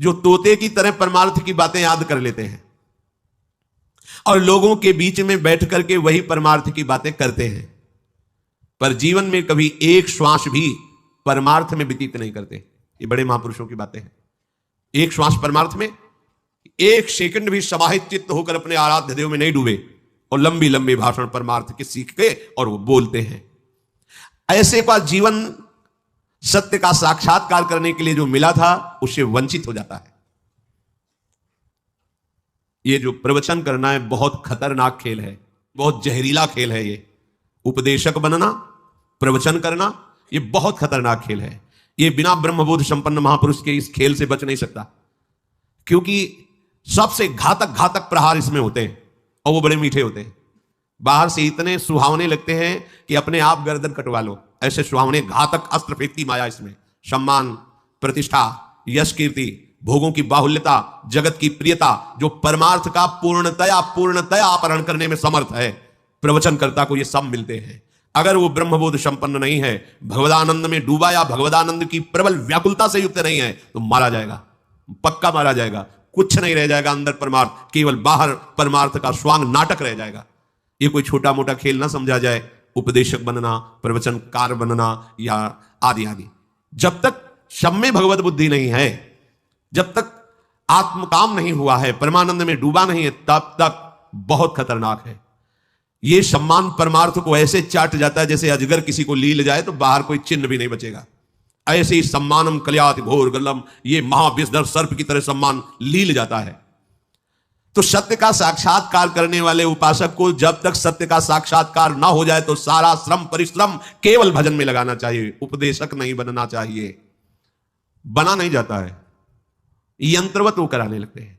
जो तोते की तरह परमार्थ की बातें याद कर लेते हैं और लोगों के बीच में बैठ करके वही परमार्थ की बातें करते हैं, पर जीवन में कभी एक श्वास भी परमार्थ में व्यतीत नहीं करते। ये बड़े महापुरुषों की बातें हैं। एक श्वास परमार्थ में, एक सेकंड भी समाहित चित्त होकर अपने आराध्य देव में नहीं डूबे और लंबी लंबी भाषण परमार्थ के सीख के और वो बोलते हैं। ऐसे का जीवन सत्य का साक्षात्कार करने के लिए जो मिला था उससे वंचित हो जाता है। ये जो प्रवचन करना है बहुत खतरनाक खेल है, बहुत जहरीला खेल है। ये उपदेशक बनना, प्रवचन करना, ये बहुत खतरनाक खेल है। ये बिना ब्रह्मबोध संपन्न महापुरुष के इस खेल से बच नहीं सकता, क्योंकि सबसे घातक घातक प्रहार इसमें होते हैं और वो बड़े मीठे होते हैं। बाहर से इतने सुहावने लगते हैं कि अपने आप गर्दन कटवा लो, ऐसे सुहावने घातक अस्त्र फेंकती माया इसमें। सम्मान, प्रतिष्ठा, यश, कीर्ति, भोगों की बाहुल्यता, जगत की प्रियता, जो परमार्थ का पूर्णतया अपहरण करने में समर्थ है, प्रवचनकर्ता को ये सब मिलते हैं। अगर वो ब्रह्मबोध संपन्न नहीं है, भगवदानंद में डूबा या भगवदानंद की प्रबल व्याकुलता से युक्त नहीं है, तो मारा जाएगा, पक्का मारा जाएगा। कुछ नहीं रह जाएगा अंदर परमार्थ, केवल बाहर परमार्थ का स्वांग नाटक रह जाएगा। ये कोई छोटा मोटा खेल ना समझा जाए, उपदेशक बनना, प्रवचनकार बनना या आदि आदि। जब तक सब में भगवत बुद्धि नहीं है, जब तक आत्मकाम नहीं हुआ है, परमानंद में डूबा नहीं है, तब तक बहुत खतरनाक है। ये सम्मान परमार्थ को ऐसे चाट जाता है जैसे अजगर किसी को लील जाए तो बाहर कोई चिन्ह भी नहीं बचेगा। ऐसे ही सम्मानम कल्याति घोर गलम, ये महाविषधर सर्प की तरह सम्मान लील जाता है। तो सत्य का साक्षात्कार करने वाले उपासक को जब तक सत्य का साक्षात्कार ना हो जाए तो सारा श्रम परिश्रम केवल भजन में लगाना चाहिए, उपदेशक नहीं बनना चाहिए। बना नहीं जाता है, यंत्रवत वो कराने लगते हैं।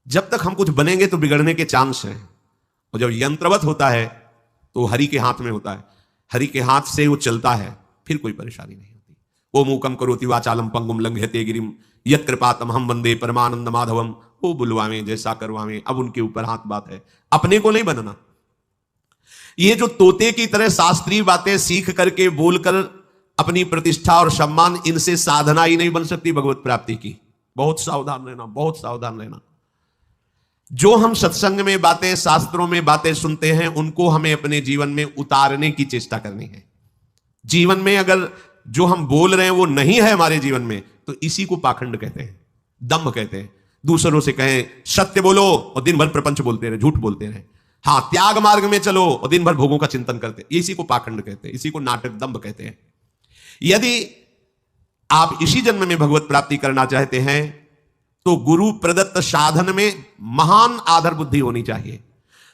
जब तक हम कुछ बनेंगे तो बिगड़ने के चांस हैं, और जब यंत्रवत होता है तो हरि के हाथ में होता है, हरि के हाथ से वो चलता है, फिर कोई परेशानी नहीं होती। वो मूकम करोति वाचालम पंगुम लंघयते गिरिम यत् कृपातम हम वंदे परमानंद माधवम। वो बुलवावें जैसा करवावें, अब उनके ऊपर हाथ बात है, अपने को नहीं बनना। ये जो तोते की तरह शास्त्रीय बातें सीख करके बोलकर अपनी प्रतिष्ठा और सम्मान, इनसे साधना ही नहीं बन सकती भगवत प्राप्ति की। बहुत सावधान रहना, बहुत सावधान रहना। जो हम सत्संग में बातें, शास्त्रों में बातें सुनते हैं, उनको हमें अपने जीवन में उतारने की चेष्टा करनी है। जीवन में अगर जो हम बोल रहे हैं वो नहीं है हमारे जीवन में, तो इसी को पाखंड कहते हैं, दंभ कहते हैं। दूसरों से कहें सत्य बोलो और दिन भर प्रपंच बोलते रहे, झूठ बोलते रहे। हाँ, त्याग मार्ग में चलो और दिन भर भोगों का चिंतन करते, इसी को पाखंड कहते हैं, इसी को नाटक, दंभ कहते हैं। यदि आप इसी जन्म में भगवत प्राप्ति करना चाहते हैं तो गुरु प्रदत्त साधन में महान आदर बुद्धि होनी चाहिए।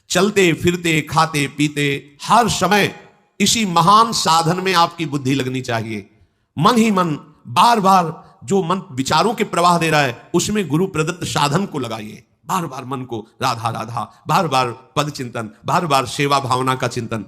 चलते फिरते, खाते पीते, हर समय इसी महान साधन में आपकी बुद्धि लगनी चाहिए। मन ही मन, बार बार जो मन विचारों के प्रवाह दे रहा है उसमें गुरु प्रदत्त साधन को लगाइए। बार बार मन को राधा राधा, बार बार पद चिंतन, बार बार सेवा भावना का चिंतन।